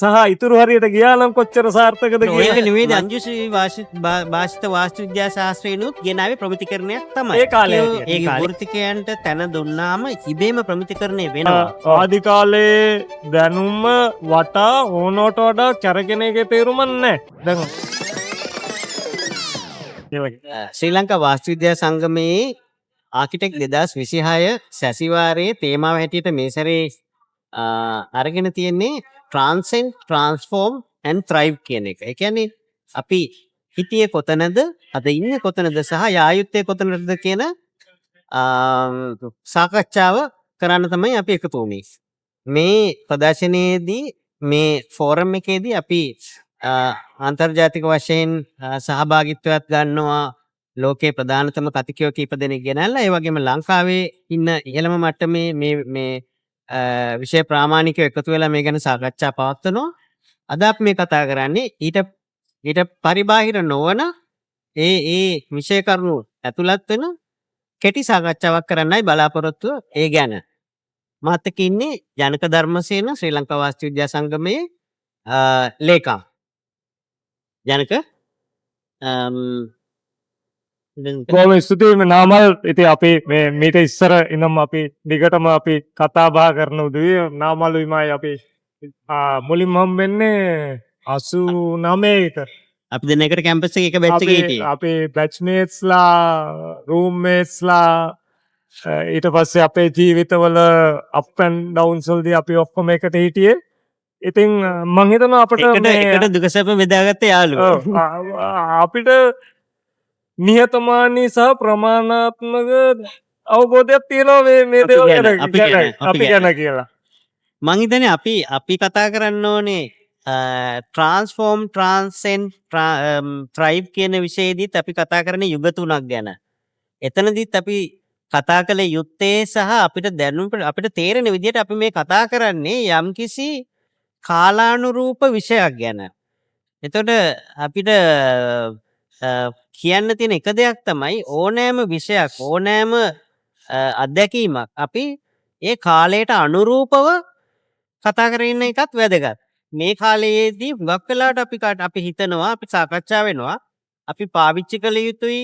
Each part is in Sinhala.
සහ ඉතුරු හරියට ගියා නම් කොච්චර සාර්ථකද ඔයක කියලා. නෙමෙයි අංජුශ්‍රී භාෂිත වාස්තු විද්‍යා ශාස්ත්‍රයනුත් ගෙනාවේ ප්‍රමිතිකරණයක් තමයි. ඒ කාලේ ඒ වෘත්තිකයන්ට තැන දුන්නාම ඉබේම ප්‍රමිතිකරණය වෙනවා. ආදි කාලේ දැනුම වටා ඕනෝට වඩා කැරගෙන එකේ තේරුමක් නැහැ. දැන් ශ්‍රී ලංකා වාස්තු විද්‍යා සංගමයේ ආකිටෙක් 2026 සැසිවාරයේ තේමාව හැටියට මේ සැරේ අරගෙන තියෙන්නේ transcend transform and thrive කියන එක. ඒ කියන්නේ අපි හිතියේ කොතනද අද ඉන්නේ කොතනද සහ යා යුත්තේ කොතනද කියන සාකච්ඡාව කරන්න තමයි අපි එකතු වුණේ. මේ ප්‍රදර්ශනයේදී මේ ෆෝරම් එකේදී අපි අන්තර්ජාතික වශයෙන් සහභාගිත්වයක් ගන්නවා ලෝකේ ප්‍රධානතම කතිකයෝ කීප දෙනෙක් ගෙනල්ලා ඒ වගේම ලංකාවේ ඉන්න ඉහළම මට්ටමේ මේ විෂය ප්‍රාමාණිකයෝ එකතු වෙලා මේ ගැන සාකච්ඡා පවත්වනවා. අද අපි මේ කතා කරන්නේ ඊට පරිබාහිර නොවන ඒ විෂය කරුණු ඇතුළත් වෙන කෙටි සාකච්ඡාවක් කරන්නයි බලාපොරොත්තුව ඒ ගැන. මාත් එක්ක ඉන්නේ ජනක ධර්මසේන ශ්‍රී ලංකා වාස්තු විද්‍යා සංගමයේ ලේකම්. ජනක බොහොම ස්තුතියි නාමල්. ඉතින් අපි මේ මීට ඉස්සර ඉඳන් අපි දිගටම අපි කතා බහ කරන උදවිය නාමල්ුයිමයි අපි මුලින්ම හම්බෙන්නේ 89 විතර. අපි දෙන එකට කැම්පස් එකේ එක බැච් එකේ හිටියේ. අපේ බැච්මේට්ස්ලා රූම්මේට්ස්ලා ඊට පස්සේ අපේ ජීවිතවල අප් ඇන්ඩ් ඩවුන්ස් වලදී අපි ඔක්කොම එකට හිටියේ. ඉතින් මං හිතනවා අපිට එකට දුක සැප බෙදාගත්ත යාළුවෝ. අපිට නිහතමානී සහ ප්‍රමාණාත්මක අවබෝධයක් තියෙනවා මේ දේවල් අපි ගැන කියලා. මං හිතන්නේ අපි කතා කරන්න ඕනේ ට්‍රාන්ස්ෆෝර්ම් ට්‍රාන්සෙන්ඩ් ත්‍රයිව් කියන විෂයේදීත් අපි කතා කරන්නේ යුග තුනක් ගැන. එතනදීත් අපි කතා කළ යුත්තේ සහ අපිට තේරෙන විදිහට අපි මේ කතා කරන්නේ යම්කිසි කාලානුරූප විෂයක් ගැන. එතකොට අපිට කියන්න තියෙන එක දෙයක් තමයි ඕනෑම විෂයක් ඕනෑම අත්දැකීමක් අපි ඒ කාලයට අනුරූපව කතා කරන්න එකත් වැදගත්. මේ කාලයේදී හුඟක් වෙලාවට අපි හිතනවා අපි සාකච්ඡා වෙනවා අපි පාවිච්චි කළ යුතුයි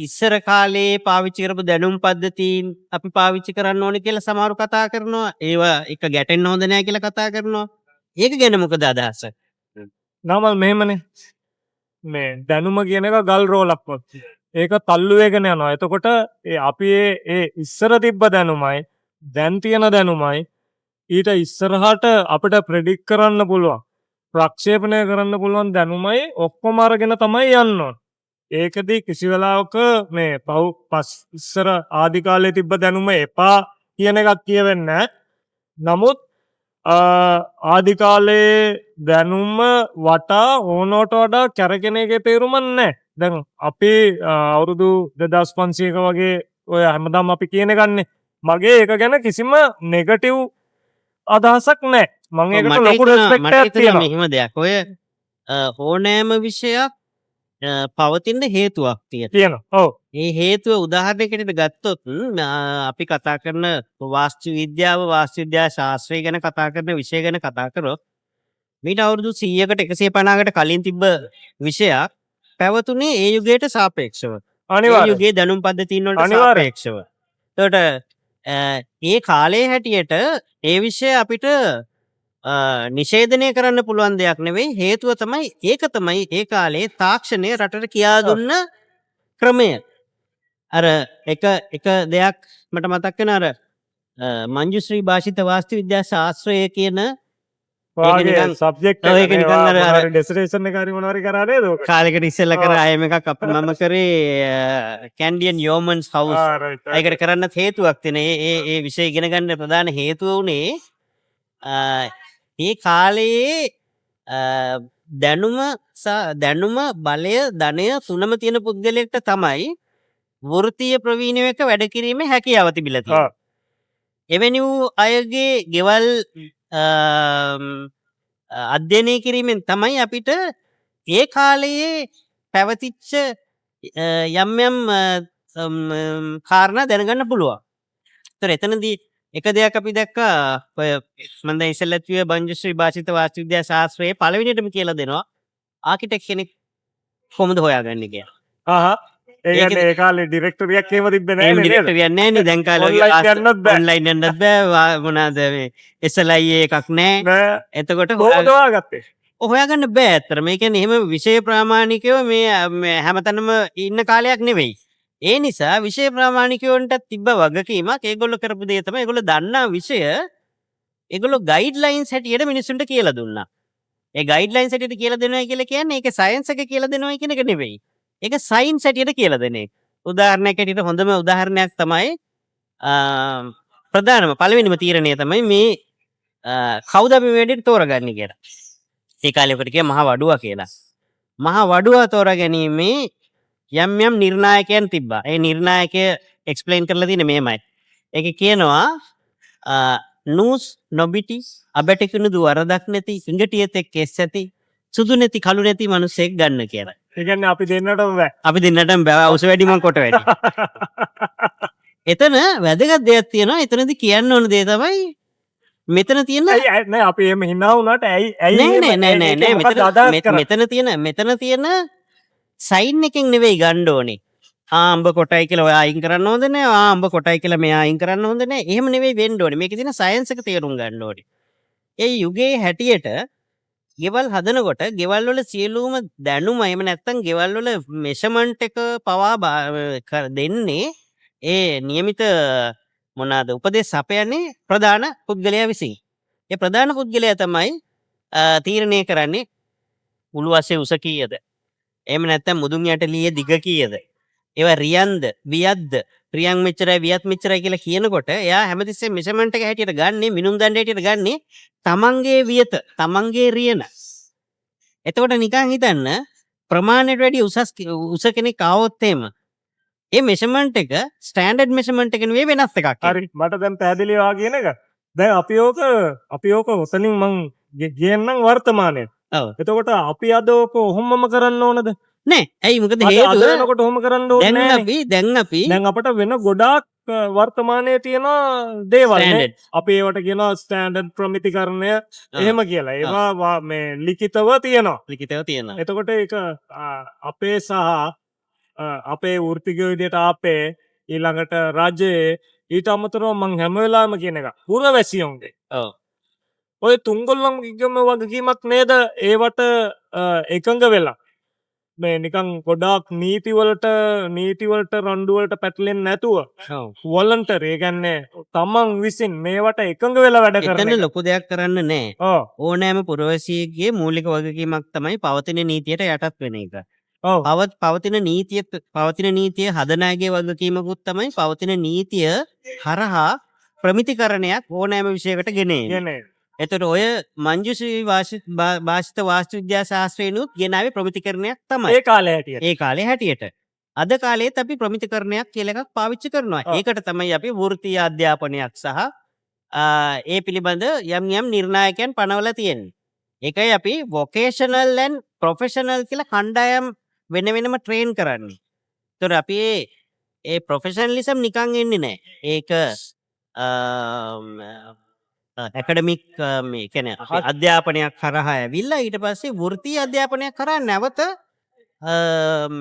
ඉස්සර කාලේ පාවිච්චි කරපු දැනුම් පද්ධතීන් අපි පාවිච්චි කරන්න ඕනේ කියලා සමහරු කතා කරනවා. ඒවා එක ගැටෙන්න හොඳ නැහැ කියලා කතා කරනවා. ඒක ගැන මොකද අදහස? නාමල් මෙහෙමනේ. මේ දැනුම කියන එක ගල් රෝලක් වගේ. ඒක තල්ලු වෙගෙන යනවා. එතකොට අපි ඒ ඉස්සර තිබ්බ දැනුමයි දැන් තියෙන දැනුමයි ඊට ඉස්සරහට අපිට ප්‍රෙඩික්ට් කරන්න පුළුවන් ප්‍රක්ෂේපණය කරන්න පුළුවන් දැනුමයි ඔක්කොම අරගෙන තමයි යන්න ඕන. ඒකදී කිසි වෙලාවක මේ ඉස්සර ආදි කාලේ තිබ්බ දැනුම එපා කියන එකක් කියවෙන්නේ නැහැ. නමුත් ආදි කාලේ දැනුම වටා ඕනෝට වඩා කැරගෙන එකේ තේරුමක් නැහැ. දැන් අපි අවුරුදු 2500ක වගේ ඔය හැමදාම අපි කියන ගන්නේ. මගේ ඒක ගැන කිසිම නෙගටිව් අදහසක් නැහැ. මම ඒකට ලොකු රෙස්පෙක්ට් එකක් තියෙනවා. මෙහෙම දෙයක්. ඔය ඕනෑම විෂයක් පවතින හේතුවක් තියෙනවා. ඔව්. ඒ හේතුව උදාහරණයකට ගත්තොත් අපි කතා කරන වාස්තු විද්‍යාව වාස්තු විද්‍යා ශාස්ත්‍රය ගැන කතා කරන විෂය ගැන කතා කරොත් මීට අවුරුදු 100කට 150කට කලින් තිබ්බ විෂයක් පැවතුනේ ඒ යුගයට සාපේක්ෂව. ඒ යුගයේ දැනුම් පද්ධතීන් වලට සාපේක්ෂව. එතකොට ඒ කාලේ හැටියට ඒ විෂය අපිට නිෂේධනය කරන්න පුළුවන් දෙයක් නෙවෙයි. හේතුව තමයි ඒක තමයි ඒ කාලේ තාක්ෂණය රටට කියා දුන්න ක්‍රමය. අර එක දෙයක් මට මතක් වෙන අර මංජුශ්‍රී භාෂිත වාස්තු විද්‍යා ශාස්ත්‍රය කියන සබ්ජෙක්ට් එක ඩෙසිනේෂන් එක හරි මොනවා හරි කරා නේද? කාලෙකට ඉස්සෙල්ලා කර අයම එකක් මම කරේ කැන්ඩියන් යෝමන්ස් හවුස්. ඒකට කරන්න හේතුවක් තියෙන. ඒ විෂය ඉගෙන ගන්න ප්‍රධාන හේතුව උනේ ඒ කාලයේ දැනුම බලය ධනය තුනම තියෙන පුද්ගලයෙක්ට තමයි වෘත්තීය ප්‍රවීණව එක වැඩ කිරීමේ හැකියාව තිබිලා තියෙන්නේ. එවැනි වූ අයගේ ගෙවල් අධ්‍යයනය කිරීමෙන් තමයි අපිට ඒ කාලයේ පැවතිච්ච යම් කාරණා දැනගන්න පුළුවන්. ඒතර එතනදී එක දෙයක් අපි දැක්කා ඔය මම දැන් ඉස්සෙල්ලත් කිව්වේ බංජශ්‍රී භාෂිත වාස්තු විද්‍යා ශාස්ත්‍රයේ පළවෙනියටම කියලා දෙනවා ආකිටෙක්ට් කෙනෙක් කොහොමද හොයාගන්නේ කියලා. ආහා ඒ ඒකෙදි- කියන්නේ ඒ කාලේ ඩිරෙක්ටරියක් එහෙම තිබ්බේ එහෙම නැහැ නේද? ඩිරෙක්ටර් යන්නේ නැහැ නේ දැන් කාලේ වගේ Online යන්නත් බෑ. ඔන්ලයින් යන්නත් බෑ මොනවාද මේ SLI එකක් නැහැ. නෑ එතකොට කොහොමද හොයාගත්තේ? හොයාගන්න බෑ ඇත්තට. මේ කියන්නේ එහෙම විෂය ප්‍රාමාණිකයව මේ හැමතැනම ඉන්න කාලයක් නෙවෙයි. ඒ නිසා විෂය ප්‍රාමාණිකයන්ට තිබ්බ වගකීමක් ඒගොල්ලෝ කරපු දේ තමයි ඒගොල්ලෝ දන්නා විෂය ඒගොල්ලෝ ගයිඩ්ලයින්ස් හැටියට මිනිස්සුන්ට කියලා දුන්නා. ඒ ගයිඩ්ලයින්ස් හැටියට කියලා දෙනවා කියලා කියන්නේ ඒක සයන්ස් එක කියලා දෙනවා කියන එක නෙවෙයි. ඒක සයින්ස් හැටියට කියලා දෙන එක. උදාහරණයක් හැටියට හොඳම උදාහරණයක් තමයි ප්‍රධානම පළවෙනිම තීරණය තමයි මේ කවුද අපි මේ වැඩේට තෝරගන්නේ කියලා. ඒ කාලේ ඔකට කිය මහා වඩුවා කියලා. මහා වඩුවා තෝරා ගැනීමේ යම් යම් නිර්ණායකයන් තිබ්බා. ඒ නිර්ණායකය එක්ස්ප්ලেইন කරලා තියෙන්නේ මෙහෙමයි. ඒකේ කියනවා නූස් නොබිටි අබැටකුණුදු වරදක් නැති ඉඟටියතෙක් කෙස් ඇති සුදු නැති කළු නැති මිනිසෙක් ගන්න කියලා. ඒ කියන්නේ අපි දෙන්නටම බෑ. අපි දෙන්නටම බෑ උස වැඩි මං කොට වැඩි. එතන වැදගත් දෙයක් තියෙනවා. එතනදි කියන්න ඕන දේ තමයි මෙතන තියෙන ඇයි නෑ අපි එහෙම hina වුණාට ඇයි නෑ මොකද අදහස් කරන්නේ? මෙතන තියෙන සයින් එකෙන් නෙවෙයි ගන්න ඕනේ. ආඹ කොටයි කියලා ඔයා අයින් කරන්න හොඳ නෑ. ආඹ කොටයි කියලා මෙයා අයින් කරන්න හොඳ නෑ. එහෙම නෙවෙයි වෙන්න ඕනේ. මේකේ තියෙන සයන්ස් එක තේරුම් ගන්න ඕනේ. ඒ යුගයේ හැටියට ගෙවල් හදනකොට ගෙවල් වල සියලුම දැනුම එහෙම නැත්නම් ගෙවල් වල මෙෂර්මන්ට් එක පවා දෙන්නේ ඒ નિયમિત මොනවාද උපදේශ අපයන්නේ ප්‍රධාන පුද්ගලයා විසින්. ඒ ප්‍රධාන පුද්ගලයා තමයි තීරණය කරන්නේ මුළු වශයෙන් උස කීයද? එහෙම නැත්නම් මුදුන් යටලියේ දිග කීයද? ඒවා රියන්ද වියත්ද රියන් මෙච්චරයි වියත් මෙච්චරයි කියලා කියනකොට එයා හැමතිස්සෙම මෙෂර්මන්ට් එක හැටියට ගන්නේ මිනුම් දණ්ඩ හැටියට ගන්නේ තමන්ගේ වියත තමන්ගේ රියන. එතකොට නිකන් හිතන්න ප්‍රමාණයට වැඩි උස කෙනෙක් ආවොත් එහෙම ඒ මෙෂර්මන්ට් එක ස්ටෑන්ඩඩ් මෙෂර්මන්ට් එක නෙවෙයි වෙනස් එකක්. හරි මට දැන් පැහැදිලි වා කියන එක. දැන් අපි ඕක ඔතනින් මං ගේන්නම් වර්තමානයේ. ඔව්. එතකොට අපි අද ඕක ඔහොමම කරන්න ඕනද? නෑ. ඇයි මොකද අද හේතුව වෙනකොට ඔහොම කරන්න ඕනේ නෑනේ. දැන් අපි දැන් අපට වෙන ගොඩාක් වර්තමානයේ තියෙන දේවල් නේ. ස්ටෑන්ඩඩ් අපි ඒවට කියනවා ස්ටෑන්ඩඩ් ප්‍රමිතිකරණය එහෙම කියලා. ඒවා මේ ලිඛිතව තියෙනවා. ලිඛිතව තියෙනවා. එතකොට ඒක අපේ සහ අපේ වෘත්තිකයෝ විදියට අපේ ඊළඟට රජයේ ඊට අමතරව මං හැම වෙලාවෙම කියන එක පුරවැසියොන්ගේ. ඔව්. ඔය තුන්ගොල්ලන්ගේම වගකීමක් නේද ඒවට එකඟ වෙලා මේ නිකන් ගොඩාක් නීතිවලට රණ්ඩුවලට පැටලෙන්නේ නැතුව ඔව්. වොලන්ටර් ඒ කියන්නේ තමන් විසින් මේවට එකඟ වෙලා වැඩ කරන එතන එක. ලොකු දෙයක් කරන්න නෑ. ඔව්. ඕනෑම පුරවැසියෙකුගේ මූලික වගකීමක් තමයි පවතින නීතියට යටත් වෙන එක. ඔව්. පවතින නීතිය හදන අයගේ වගකීමකුත් තමයි පවතින නීතිය හරහා ප්‍රමිතිකරණයක් ඕනෑම විෂයකට ගෙන එන්නේ. කියන්නේ එතකොට ඔය මංජුශ්‍රී භාෂිත වාස්තු විද්‍යා ශාස්ත්‍රයනුත් ගෙනාවේ ප්‍රමිතිකරණයක් තමයි. ඒ කාලේ හැටියට. ඒ කාලේ හැටියට. අද කාලේත් අපි ප්‍රමිතිකරණයක් කියලා එකක් පාවිච්චි කරනවා. ඔව්. ඒකට තමයි අපි වෘත්තීය අධ්‍යාපනයක් සහ ඒ පිළිබඳ යම් නිර්ණායකයන් පනවලා තියෙන්නේ. ඒකයි අපි වොකේෂනල් ඇන්ඩ් ප්‍රොෆෙෂනල් කියලා කණ්ඩායම් වෙනම ට්‍රේන් කරන්නේ. ඒතකොට අපි ඒ ප්‍රොෆෙෂනලිසම් නිකන් එන්නේ නැහැ. ඒක ඇකඩමික් මේ කියන්නේ අධ්‍යාපනයක් කරහා ඇවිල්ලා ඊට පස්සේ වෘත්තීය අධ්‍යාපනයක් කරා නැවත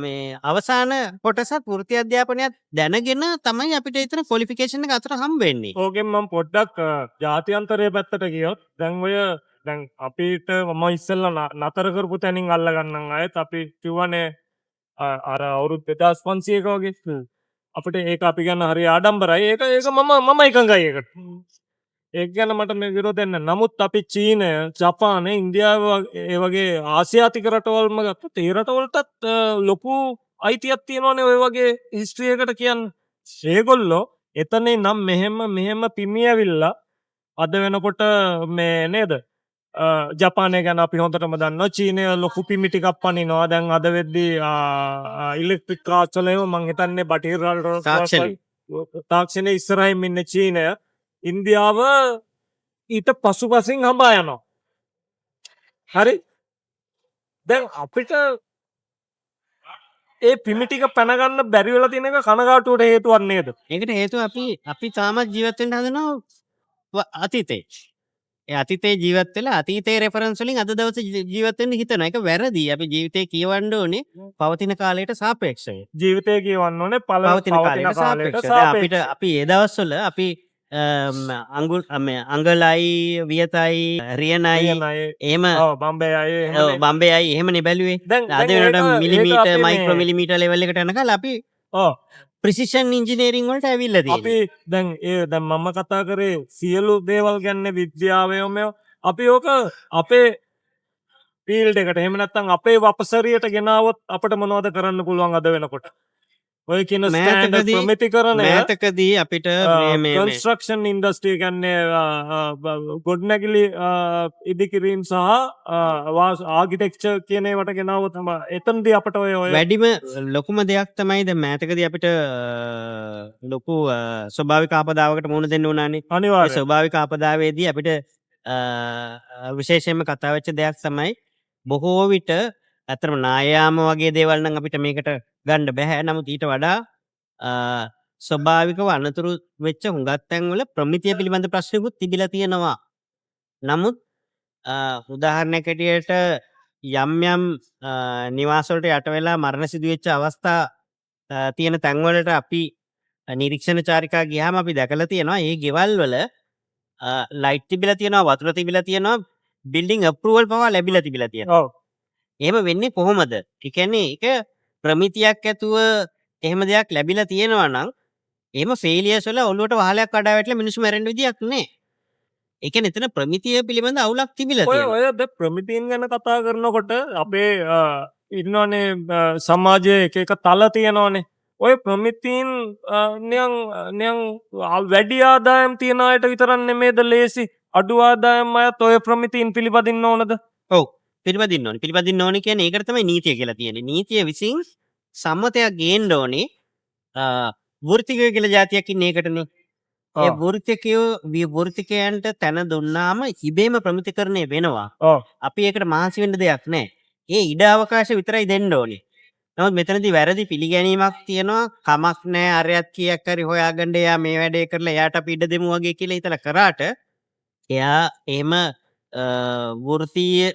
මේ අවසාන කොටසත් වෘත්තීය අධ්‍යාපනයක් දැනගෙන තමයි අපිට එතන ක්වොලිෆිකේෂන් එක අතර හම්බ වෙන්නේ. ඕකෙන් මම පොඩ්ඩක් ජාත්‍යන්තරයේ පැත්තට ගියොත් දැන් අපිට මම ඉස්සෙල්ලා නතර කරපු තැනින් අල්ල ගන්නම් අයත් අපි කිව්වනේ අර අවුරුදු 2500ක වගේ අපිට ඒක අපි ගන්න හරි ආඩම්බරයි. ඒක මම එකඟයි ඒකට. ඒක ගැන මට මේ විරෝධයක් නැහැ. නමුත් අපි චීනය, ජපානය, ඉන්දියාව ඒ වගේ ආසියාතික රටවල්ම ගත්තොත් ඒ රටවලටත් ලොකු අයිතියක් තියෙනවානේ ඔය වගේ හිස්ටරි එකකට කියන්නේ. ඒගොල්ලෝ එතනේ නම් මෙහෙම පිමි ඇවිල්ලා අද වෙනකොට මේ නේද? ජපානය ගැන අපි හොඳටම දන්නවා. චීනය ලොකු පිමි ටිකක් පනිනවා. දැන් අද වෙද්දී ඉලෙක්ට්‍රික් කාර්ස් වල මම හිතන්නේ බටහිර තාක්ෂණයේ ඉස්සරහින් ඉන්නේ චීනය. ඉන්දියාව ඊට පසුපසින් හඹා යනවා. හරි. දැන් අපිට ඒ පිමි ටික පැන ගන්න බැරි වෙලා තියෙන එක කනගාටුවට හේතුවක් නේද? ඒකට හේතුව අපි තාමත් ජීවත් වෙන්න හදනවා අතීතේ. ඒ අතීතේ ජීවත් වෙලා අතීතේ රෙෆරන්ස් වලින් අද දවසේ ජීවත් වෙන්න හිතන එක වැරදි. අපි ජීවිතේ කියවන්න ඕනේ පවතින කාලයට සාපේක්ෂව. ජීවිතය කියවන්න ඕනේ පවතින කාලයට සාපේක්ෂව. දැන් අපිට අපි ඒ දවස්වල අපි අංගලයි වියතයි රියනයි එහෙම බම්බේ අය බම්බේ අයි එහෙමනේ බැලුවේ. අද වෙනකොට මිලිමීටර් මයික්‍රෝ මිලිමීටර් ලෙවල් එකට යනකල් අපි ප්‍රිසිෂන් ඉංජිනේරින් වලට ඇවිල්ලා තියෙනවා. අපි දැන් මම කතා කරේ සියලු දේවල් ගැන විද්‍යාවයම අපි ඕක අපේ ෆීල්ඩ් එකට එහෙම නැත්නම් අපේ වපසරියට ගෙනාවොත් අපිට මොනවද කරන්න පුළුවන් අද වෙනකොට? ඔය කියන ස්ටෑන්ඩඩ් ප්‍රමිතිකරණය මෑතකදී අපිට මේ කන්ස්ට්‍රක්ෂන් ඉන්ඩස්ට්‍රි කියන්නේ ගොඩනැගිලි ඉදිකිරීම සහ ආකිටෙක්චර් කියන ඒවට ගෙනාවොත් තමයි එතනදී අපිට ඔය වැඩිම ලොකුම දෙයක් තමයි දැන් මෑතකදී අපිට ලොකු ස්වභාවික ආපදාවකට මුහුණ දෙන්න උනානේ. ඒ අනිවාර්යයෙන් ස්වභාවික ආපදාවේදී අපිට විශේෂයෙන්ම කතා වෙච්ච දෙයක් තමයි බොහෝ විට ඇත්තටම නායාම වගේ දේවල් නම් අපිට මේකට ගන්න බෑ. නමුත් ඊට වඩා ස්වභාවිකව අනතුරු වෙච්ච හුඟක් තැන්වල ප්‍රමිතිය පිළිබඳ ප්‍රශ්නකුත් තිබිලා තියෙනවා. නමුත් උදාහරණයක් හැටියට යම් යම් නිවාස වලට යට වෙලා මරණ සිදු වෙච්ච අවස්ථා තියෙන තැන්වලට අපි නිරීක්ෂණ චාරිකා ගියාම අපි දැකලා තියෙනවා මේ ගෙවල් වල ලයිට් තිබිලා තියෙනවා, වතුර තිබිලා තියෙනවා, බිල්ඩින් අප්‍රූවල් පවා ලැබිලා තිබිලා තියෙනවා. ඔව් එහෙම වෙන්නේ කොහොමද? ඒ කියන්නේ ඒක ප්‍රමිතියක් ඇතුව එහෙම දෙයක් ලැබිලා තියෙනවා නම් එහෙම ෆේලියර්ස් වල ඔළුවට වහලයක් කඩා වැටලා මිනිස්සු මැරෙන්න විදියක් නෑ. ඒ කියන්නේ එතන ප්‍රමිතිය පිළිබඳ අවුලක් තිබිලා ඔය තියෙනවා. ඔය ප්‍රමිතීන් ගැන කතා කරනකොට අපේ ඉන්නවනේ සමාජයේ එක එක තල තියෙනවනේ. ඔය ප්‍රමිතීන් නියං වැඩි ආදායම් තියන අයට විතරක් නෙමේද ලේසි? අඩු ආදායම් අයත් ඔය ප්‍රමිතීන් පිළිපදින්න ඕනද? ඔව්. පිළිපදින්න ඕනේ. පිළිපදින්න ඕනේ කියන්නේ ඒකට තමයි නීතිය කියලා තියෙන්නේ. නීතිය විසින් සම්මතයක් ගේන්න ඕනේ. වෘත්තිකය කියලා જાතියක් ඉන්නේ ඒකටනේ. ඒ වෘත්තිකයන්ට තැන දුන්නාම ඉබේම ප්‍රමිතිකරණය වෙනවා. අපි ඒකට මහන්සි වෙන්න දෙයක් නැහැ. ඒ ඉඩ අවකාශ විතරයි දෙන්න ඕනේ. නමුත් මෙතනදී වැරදි පිළිගැනීමක් තියෙනවා. කමක් නැහැ අරයත් කීයක් හරි හොයාගන්න එයා මේ වැඩේ කරලා එයාට අපි ඉඩ දෙමු වගේ කියලා හිතලා කරාට එයා එහෙම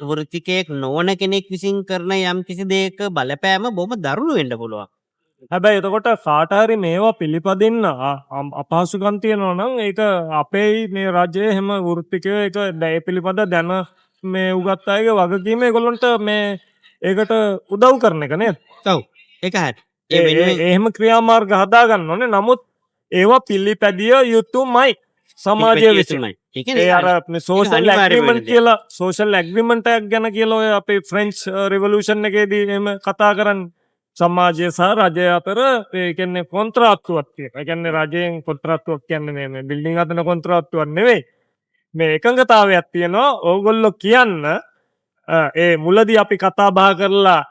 වෘත්තිකයෙක් නොවන කෙනෙක් විසින් කරන යම් කිසි දෙයක බලපෑම බොහොම දරුණු වෙන්න පුළුවන්. හැබැයි එතකොට කාට හරි මේවා පිළිපදින්න අපහසුකම් තියෙනවා නම් ඒක අපේ මේ රජයේ හැම වෘත්තිකයෝ ඒක ඒ පිළිපද දැන මේ උගත් අයගේ වගකීම ඒගොල්ලන්ට මේ ඒකට උදව් කරන එක නේද? ඔව් ඒක හරි. එහෙම ක්‍රියාමාර්ග හදා ගන්න ඕනේ. නමුත් ඒවා පිළිපැදිය යුතුමයි සමාජය විසින්. ඒ අර සෝෂල් ඇග්‍රීමන්ට් කියලා සෝෂල් ඇග්‍රීමන්ට් එකක් ගැන කියලා ඔය අපේ ෆ්‍රෙන්ච් රිවොලූෂන් එකේදී එහෙම කතා කරන්නේ සමාජය සහ රජය අතර ඒ කියන්නේ කොන්ත්‍රාත්තුවක් තියෙනවා. ඒ කියන්නේ රජයෙන් කොන්ත්‍රාත්තුවක් කියන්නේ මේ බිල්ඩින් හදන කොන්ත්‍රාත්තුවක් නෙවෙයි. මේ එකඟතාවයක් තියෙනවා. ඕගොල්ලෝ කියන්න ඒ මුලදී අපි කතා බහ කරලා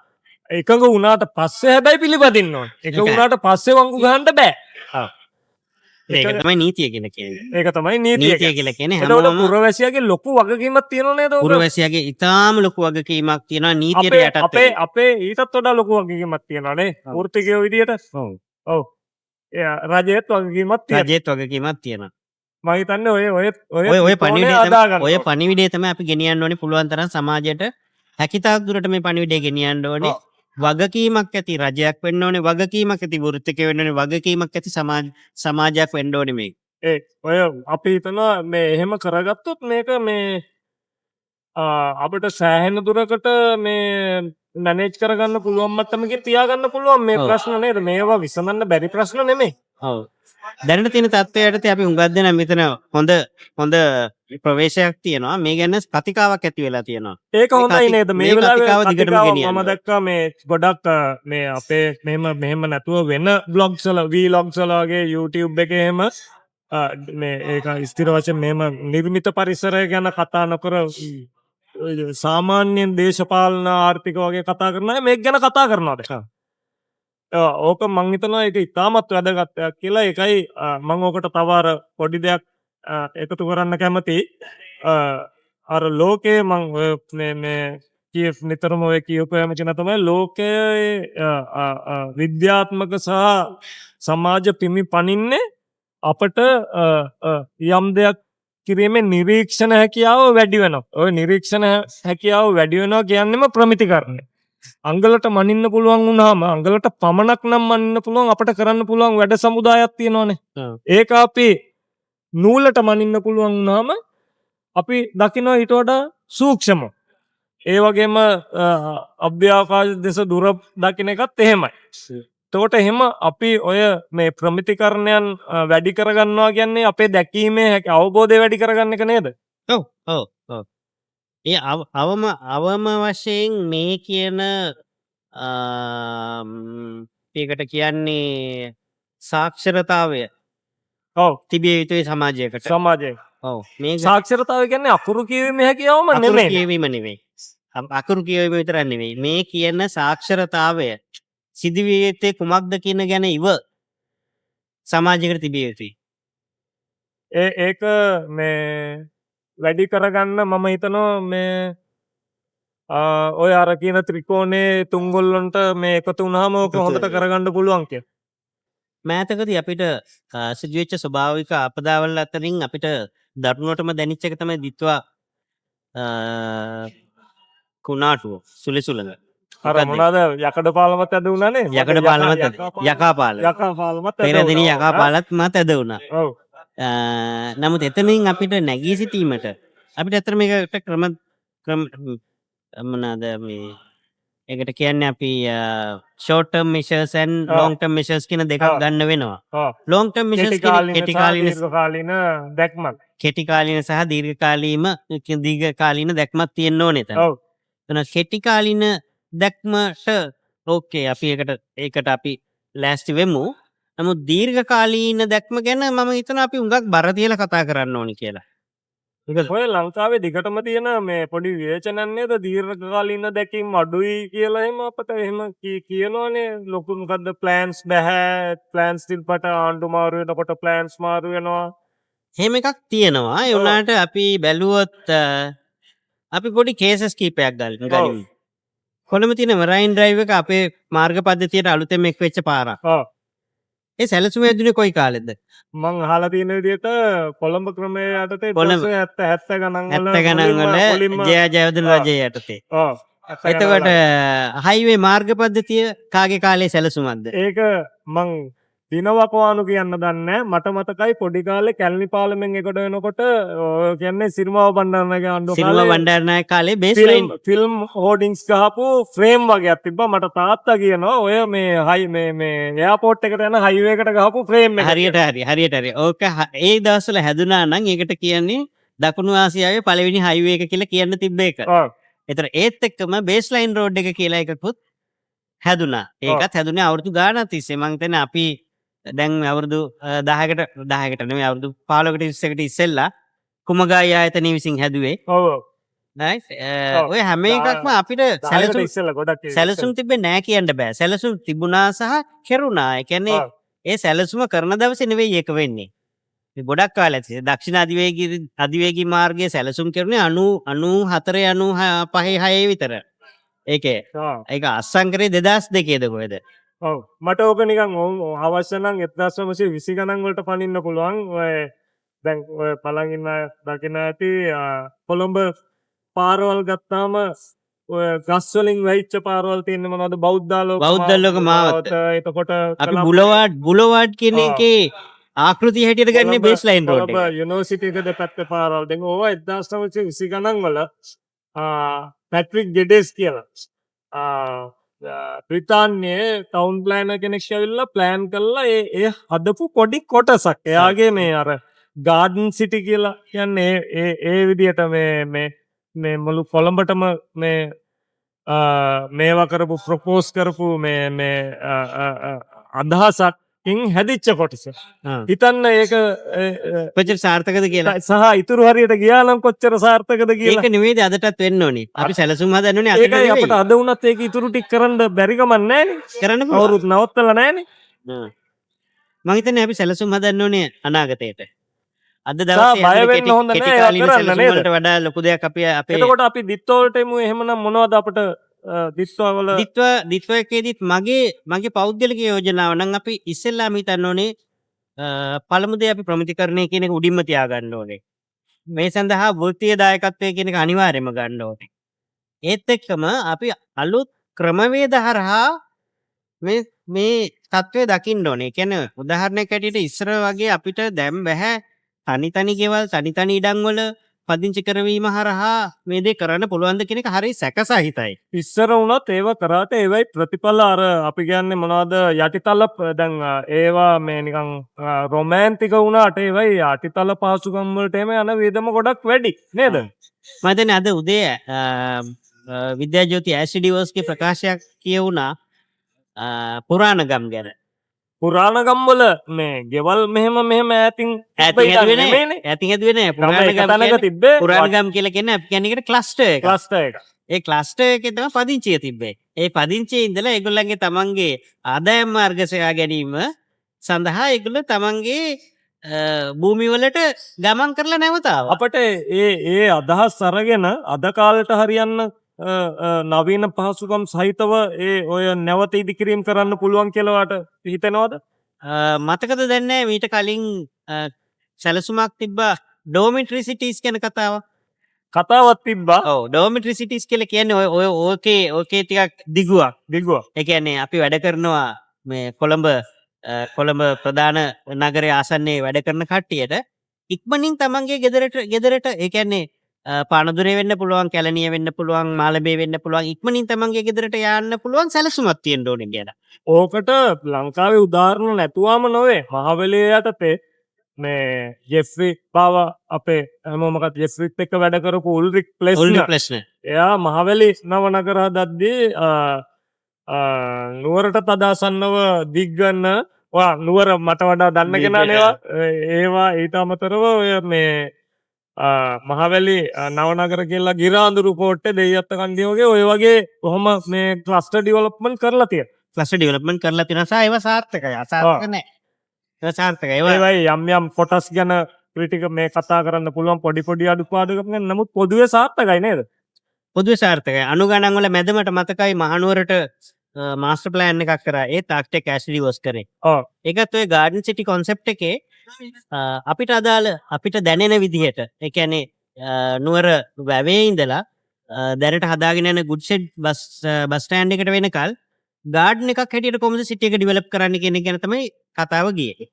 එකඟ වුණාට පස්සේ හැබැයි පිළිපදින්න ඕනේ. එකඟ වුණාට පස්සේ වංගු ගහන්න බෑ. ඒක තමයි නීතිය කියලා කියන්නේ. ඒක තමයි නීතිය කියලා කියන්නේ. හැමෝම පුරවැසියාගේ ලොකු වගකීමක් තියෙනව නේද? පුරවැසියාගේ ඉතාම ලොකු වගකීමක් තියෙනවා නීතියට යටත් වෙන්න. අපේ ඊටත් වඩා ලොකු වගකීමක් තියෙනවා නේ. වෘත්තිකයෝ විදියට. ඔව්. රජයේත් වගකීමක් තියෙනවා. රජයේත් වගකීමක් තියෙනවා. මම හිතන්නේ ඔය පණිවිඩය තමයි අපි ගෙනියන්න ඕනේ පුළුවන් තරම් සමාජයට හැකිතාක් දුරට මේ පණිවිඩය ගෙනියන්න ඕනේ. වගකීමක් ඇති රජයක් වෙන්න ඕනේ, වගකීමක් ඇති වෘත්තිකයෙක් වෙන්න ඕනේ, වගකීමක් ඇති සමාජයක් වෙන්න ඕනේ මේ. ඔය අපි හිතනවා මේ එහෙම කරගත්තොත් මේක මේ අපිට සෑහෙන දුරකට මේ මැනේජ් කරගන්න පුළුවන් මට්ටමකින් තියාගන්න පුළුවන් මේ ප්‍රශ්න නේද? මේවා විසඳන්න බැරි ප්‍රශ්න නෙමෙයි. ඔව්. දැනට තියෙන තත්ත්වයට අපි හුඟක් දෙනා මෙතන හොඳ ප්‍රවේශයක් තියෙනවා. මේ ගැන කතිකාවක් ඇති වෙලා තියෙනවා. ඒක හොඳයි නේද? මේ කතිකාව දිගටම ගෙනියන්න. මම දැක්කා මේ ගොඩක් මේ අපේ මෙහෙම නැතුව වෙන බ්ලොග්ස් වල වීලොග්ස් වල වගේ YouTube එකේ එහෙම මේ ඒක ස්ථිර වශයෙන් මෙහෙම නිර්මිත පරිසරය ගැන කතා නොකර සාමාන්‍යයෙන් දේශපාලන ආර්ථික වගේ කතා කරන අය මේක ගැන කතා කරනවාද? ඕක මං හිතනවා ඒක ඉතාමත් වැදගත් දෙයක් කියලා. ඒකයි මං ඕකට තව අර පොඩි දෙයක් එකතු කරන්න කැමතියි. අර ලෝකයේ මං මේ නිතරම ඔය කියපු හැම කෙනා තමයි ලෝකයේ විද්‍යාත්මක සහ සමාජ පිමි පනින්නේ අපට යම් දෙයක් කිරීමේ නිරීක්ෂණ හැකියාව වැඩි වෙනවා. ඔය නිරීක්ෂණ හැකියාව වැඩි වෙනවා කියන්නේම ප්‍රමිතිකරණය. අංගලට මනින්න පුළුවන් වුණාම අංගලට පමණක් නම් මනින්න පුළුවන් අපිට කරන්න පුළුවන් වැඩ සමුදායක් තියෙනවානේ. ඔව්. ඒක අපි නූලට මනින්න පුළුවන් වුණාම අපි දකිනවා ඊට වඩා සූක්ෂම. ඒ වගේම අභ්‍යාකාශ දෙස දුර දකින එකත් එහෙමයි. එතකොට එහෙම අපි ඔය මේ ප්‍රමිතිකරණයන් වැඩි කරගන්නවා කියන්නේ අපේ දැකීමේ අවබෝධය වැඩි කරගන්න එක නේද? ඔව් ඔව් ඔව්. ඒ අවම වශයෙන් මේ කියන ඒකට කියන්නේ සාක්ෂරතාවය ඔව් තිබිය යුතුයි සමාජයකට. සමාජයේ ඔව් මේ සාක්ෂරතාවය කියන්නේ අකුරු කියවීමේ හැකියාවම අකුරු නෙමෙයි. කියවීම නෙවෙයි. අකුරු කියවීම විතරක් නෙවෙයි. මේ කියන සාක්ෂරතාවය සිදුවිය යුත්තේ කුමක්ද කියන ගැන සමාජයකට තිබිය යුතුයි. ඒක මේ වැඩි කරගන්න මම හිතනවා මේ ඔය අර කියන ත්‍රිකෝණයේ තුන්ගොල්ලන්ට මේ එකතු වුණාම ඕක හොඳට කරගන්න පුළුවන් කියලා. මෑතකදී අපිට සිදුවෙච්ච ස්වභාවික ආපදාවල් අතරින් අපිට දරුණුවටම දැනිච්ච එක තමයි දිත්වා කුණාටුව සුලිසුලඟ. අර මොනවාද යකඩ පාලමත් ඇද වුණානේ? යකඩ පාලමත් යකා පාල. යකා පාලමත් ඇද පෙර දින වුණා. යකා පාලත් මත ඇද වුණා. ඔව්. නමුත් එතනින් අපිට නැගී සිටීමට අපිට ඇත්තට මේකට ක්‍රම මොනවාද මේ ඒකට කියන්නේ අපි short term measures and long term measures කියන දෙකක් ගන්න වෙනවා. ඔව්. long term measures කියන්නේ දීර්ඝකාලීන දැක්මක්. කෙටි කාලීන සහ දීර්ඝකාලීන දැක්මක් තියෙන්න ඕනේ එතන. ඔව්. එතන කෙටි කාලීන දැක්මට ඕකේ අපි ඒකට අපි ලෑස්ති වෙමු. නමුත් දීර්ඝකාලීන දැක්ම ගැන මම හිතනවා අපි හුඟක් බර තියලා කතා කරන්න ඕනි කියලා. ඔය ලංකාවේ දිගටම තියෙන මේ පොඩි විවේචනයක් නේද දීර්ඝකාලීන දැකීම් අඩුයි කියලා එහෙම අපිට එහෙම කියනවනේ. ලොකු මොකද්ද ප්ලෑන්ස් බෑ. ප්ලෑන්ස් තිබ්බට ආණ්ඩු මාරු වෙනකොට ප්ලෑන්ස් මාරු වෙනවා. එහෙම එකක් තියෙනවා. ඒ වුණාට අපි බැලුවොත් අපි පොඩි කේසස් කීපයක් ගනිමු. කොළඹ තියෙන මරයින් ඩ්‍රයිව් එක අපේ මාර්ග පද්ධතියට අලුතෙන් එක් වෙච්ච පාරක්. ඔව්. ඒ සැලසුම ඇදුනේ කොයි කාලෙද? මං අහලා තියෙන විදිහට කොළඹ ක්‍රමයේ යටතේ කොළඹ 70 ගණන් 70 ගණන් වල ජයවර්ධන රජයේ යටතේ. ඔව්. එතකොට හයිවේ මාර්ග පද්ධතිය කාගේ කාලේ සැලසුමක්ද? ඒක මං දිනවකවානු කියන්න දන්නේ මට මතකයි පොඩි කාලේ කැලණි පාලමෙන් එකට එනකොට ඔය කියන්නේ සිරිමාව බණ්ඩාරනායක ආණ්ඩුව සිරිමා බණ්ඩාරනායක කාලේ බේස්ලයින් ෆිල්ම් හෝඩින්ග්ස් ගහපු ෆ්‍රේම් වගේක් තිබ්බා. මට තාත්තා කියනවා ඔය මේ එයාපෝට් එකට යන හයිවේ එකට ගහපු ෆ්‍රේම් එක. හරියට හරි. ඕක ඒ දවස්වල හැදුනා නම් ඒකට කියන්නේ දකුණු ආසියාවේ පළවෙනි හයිවේ එක කියලා කියන්න තිබ්බ එක. ඔව්. ඒතර ඒත් එක්කම බේස්ලයින් රෝඩ් එක කියලා එකකුත් හැදුනා. ඒකත් හැදුනේ අවුරුදු ගාණක් තිස්සේ. මං හිතන්නේ අපි දැන් අවුරුදු 10කට නෙමෙයි අවුරුදු 15කට 20කට ඉස්සෙල්ලා කුමගායි ආයතනය විසින් හැදුවේ. ඔව්. නයිස්. ඔය හැම එකක්ම අපිට සැලසුම් තිබ්බේ නෑ කියන්න බෑ. සැලසුම් තිබුණා සහ කෙරුණා. ඒ කියන්නේ ඒ සැලසුම කරන දවසේ නෙවෙයි ඒක වෙන්නේ. මේ ගොඩක් කාලයක් තිස්සේ දක්ෂිණ අධිවේගී මාර්ගයේ සැලසුම් කෙරුණේ 94 95 6 විතර. ඒක අස්සම් කරේ 2002ද කොහෙද? ඔව්. මට ඕක නිකන් අවශ්‍ය නම් 1920 ගණන් වලට පනින්න පුළුවන්. ඔය දැන් ඔය පළඟ ඉන්න දකින්න ඇති කොළඹ පාරවල් ගත්තාම ඔය ගස් වලින් වැහිච්ච පාරවල් තියෙන්නේ මොනවද? බෞද්ධාලෝක මාවත. එතකොට අපි බුලවාඩ් කියන එකේ ආකෘතිය හැටියට ගන්නේ බේස්ලයින් රෝඩ් එක. යුනිවර්සිටි එක දෙපැත්තේ පාරවල්. දැන් ඕවා 1920 ගණන් වල පැට්‍රික් ගෙඩෙස් කියලා බ්‍රිතාන්‍යයේ ටවුන් ප්ලෑනර් කෙනෙක් ඇවිල්ලා ප්ලෑන් කරලා ඒ හදපු පොඩි කොටසක්. එයාගේ මේ අර ගාඩන් සිටි කියලා කියන්නේ ඒ විදිහට මේ මුළු කොළඹටම මේවා කරපු ප්‍රොපෝස් කරපු මේ අදහසක්කින් හැදිච්ච කොටස. හිතන්න ඒක කොච්චර සාර්ථකද කියලා. සහ ඉතුරු හරියට ගියා නම් කොච්චර සාර්ථකද කියලා. ඒක නෙමෙයිද අදටත් වෙන්න ඕනේ. අපි සැලසුම් හදන්න ඕනේ අද ඒකයි අපිට අද වුණත් ඒක ඉතුරු ටික කරන්න බැරි කමක් නැහැනේ. කරන්න පුළුවන්. අවුරුදු නවත්තලා නැහැනේ. මම හිතන්නේ අපි සැලසුම් හදන්න ඕනේ අනාගතයට. අද බය දවසේ වෙන්න හොඳ නැහැ. ඒවා කරන්න නේද? වලට වඩා ලොකු දෙයක් අපේ එතකොට අපි දිත්වලට එමු. එහෙමනම් මොනවද අපිට දිත්වවල දිත්වකේදීත් මගේ පෞද්ගලික යෝජනාව නම් අපි ඉස්සෙල්ලාම හිතන්න ඕනේ පළමු දේ අපි ප්‍රමිතිකරණය කියන එක උඩින්ම තියාගන්න ඕනේ. මේ සඳහා වෘත්තීය දායකත්වය කියන එක අනිවාර්යයෙන්ම ගන්න ඕනේ. ඒත් එක්කම අපි අලුත් ක්‍රමවේද හරහා මේ තත්ත්වය දකින්න ඕනේ. ඒ කියන්නේ උදාහරණයක් ඇටියට ඉස්සර වගේ අපිට දැන් බෑ තනි ගෙවල් තනි ඉඩම් වල පදිංචි කරවීම හරහා මේ දේ කරන්න පුළුවන්ද කියන එක හරි සැකසහිතයි. ඉස්සර වුණත් ඒව කරාට ඒවයි ප්‍රතිඵල අර අපි කියන්නේ මොනවද යටිතල දැන් ඒවා මේ නිකන් රොමෑන්ටික වුණාට ඒවයි යටිතල පහසුකම් වලට එම යන වියදම ගොඩක් වැඩි නේද? මම හිතන්නේ අද උදේ විද්‍යාජ්‍යෝති ඇසිඩිවර්ස්ගේ ප්‍රකාශයක් කියවුණා පුරාණ ගම් ගැන. පුරාණ ගම්වල මේ ගෙවල් මෙහෙම ඈතින් ඇතින් ඇදුවේ නෑ තැනක තිබ්බේ පුරාණ ගම් කියලා කියන්නේ අපි කියන්නේ ඒකට ක්ලස්ටර් එක. ක්ලස්ටර් එක. ඒ ක්ලස්ටර් එකේ තමයි පදිංචිය තිබ්බේ. ඒ පදිංචියේ ඉඳලා ඒගොල්ලන්ගේ තමන්ගේ ආදායම් මාර්ග සොයා ගැනීම සඳහා ඒගොල්ලෝ තමන්ගේ භූමි වලට ගමන් කරලා නැවතාවා. අපට ඒ අදහස් අරගෙන අද කාලෙට හරියන්න නවීන පහසුකම් සහිතව ඒ ඔය නැවත ඉදිකිරීම් කරන්න පුළුවන් කියලා වට හිතෙනවද? මතකද දැන් නෑ මීට කලින් සැලසුමක් තිබ්බා ඩෝමිටරි සිටිස් කියන කතාව. කතාවක් තිබ්බා. ඔව් ඩෝමිටරි සිටිස් කියලා කියන්නේ ඔය ඕකේ ටිකක් දිගුවක්. ඒ කියන්නේ අපි වැඩ කරනවා මේ කොළඹ ප්‍රධාන නගරයේ ආසන්නයේ වැඩ කරන කට්ටියට ඉක්මනින් තමන්ගේ ගෙදරට ඒ කියන්නේ පානදුරේ වෙන්න පුළුවන්, කැලණිය වෙන්න පුළුවන්, මාළඹේ වෙන්න පුළුවන්, ඉක්මනින් තමන්ගේ ගෙදරට යන්න පුළුවන් සැලසුමක් තියෙන්න ඕනේ කියලා. ඕකට ලංකාවේ උදාහරණ නැතුවම නොවේ. මහවැලිය යටතේ මේ ජෙෆ්රි බව අපේ හැමෝමකත් ජෙෆ්රිත් එක්ක වැඩ කරපු උල්රික් ප්ලෙස්නර්. එයා මහවැලි නව නගර හදද්දී නුවරට තදාසන්නව දිග්ගන්න නුවර මට වඩා දන්න කෙනානේවා ඒවා ඊට අමතරව ඔය මේ මහවැලි නවනගර කියලා ගිරාඳුරු කෝට්ටේ දෙයත්ත කන්දියෝගේ ඔය වගේ කොහොම මේ ක්ලස්ටර් ඩෙවලොප්මන්ට් කරලා තියෙනවා. ක්ලස්ටර් ඩෙවලොප්මන්ට් කරලා තියෙනවා සා ඒවා සාර්ථකයි. අසාර්ථක නැහැ. ඒවා සාර්ථකයි. ඒවයි යම් කොටස් ගැන ක්‍රිටික මේ කතා කරන්න පුළුවන් පොඩි අඩුපාඩුකම් ගැන. නමුත් පොදුවේ සාර්ථකයි නේද? පොදුවේ සාර්ථකයි. අනුගණන් වල මැදමට මතකයි මහනුවරට මාස්ටර් ප්ලෑන් එකක් කරා. ඒ තාක්ටෙක් ඇසිඩිවර්ස් කරේ. ඔව්. ඒකත් ඔය ගාඩන් සිටි කොන්සෙප්ට් එකේ අපිට අදාළ අපිට දැනෙන විදිහට ඒ කියන්නේ නුවර වැවේ ඉඳලා දැනට හදාගෙන යන ගුඩ්ෂෙඩ් බස් ස්ටෑන්ඩ් එකට වෙනකල් ගාඩන් එකක් හැටියට කොහොමද සිටි එක ඩෙවලොප් කරන්න කියන එක ගැන තමයි කතාව ගියේ.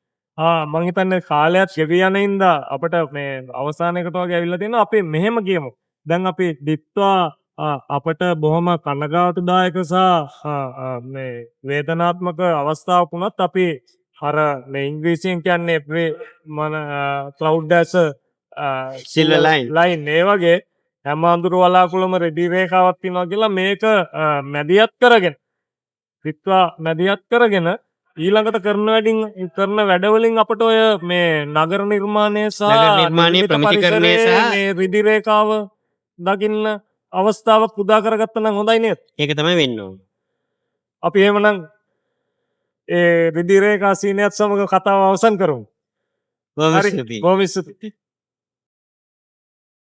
මං හිතන්නේ කාලයක් ගෙවි යන ඉඳා අපිට මේ අවසානයකට වගේ ඇවිල්ලා තියෙනවා. අපි මෙහෙම කියමු. දැන් අපි දිත්වා අපට බොහොම කනගාටුදායක සහ මේ වේදනාත්මක අවස්ථාවක් වුණත් අපි අර මේ ඉංග්‍රීසියෙන් කියන්නේ ක්ලවුඩ් ඇස් සිල්වර් ලයින් ඒ වගේ හැම අඳුරු වලාකුළම රෙඩි රේඛාවක් තියෙනවා කියලා මේක මැදිහත් කරගෙන මැදිහත් කරගෙන ඊළඟට කරන වැඩවලින් අපට ඔය මේ නගර නිර්මාණය සහ ප්‍රමිතිකරණය සහ මේ රිදි රේඛාව දකින්න අවස්ථාවක් පුදා කරගත්තා නම් හොඳයි නේද? ඒක තමයි වෙන්න ඕනේ. අපි එහෙමනම් ඒ රිදි රේඛා සීනයත් සමග කතාව අවසන් කරමු. බොහොම ස්තුතියි. බොහොම ස්තුතියි.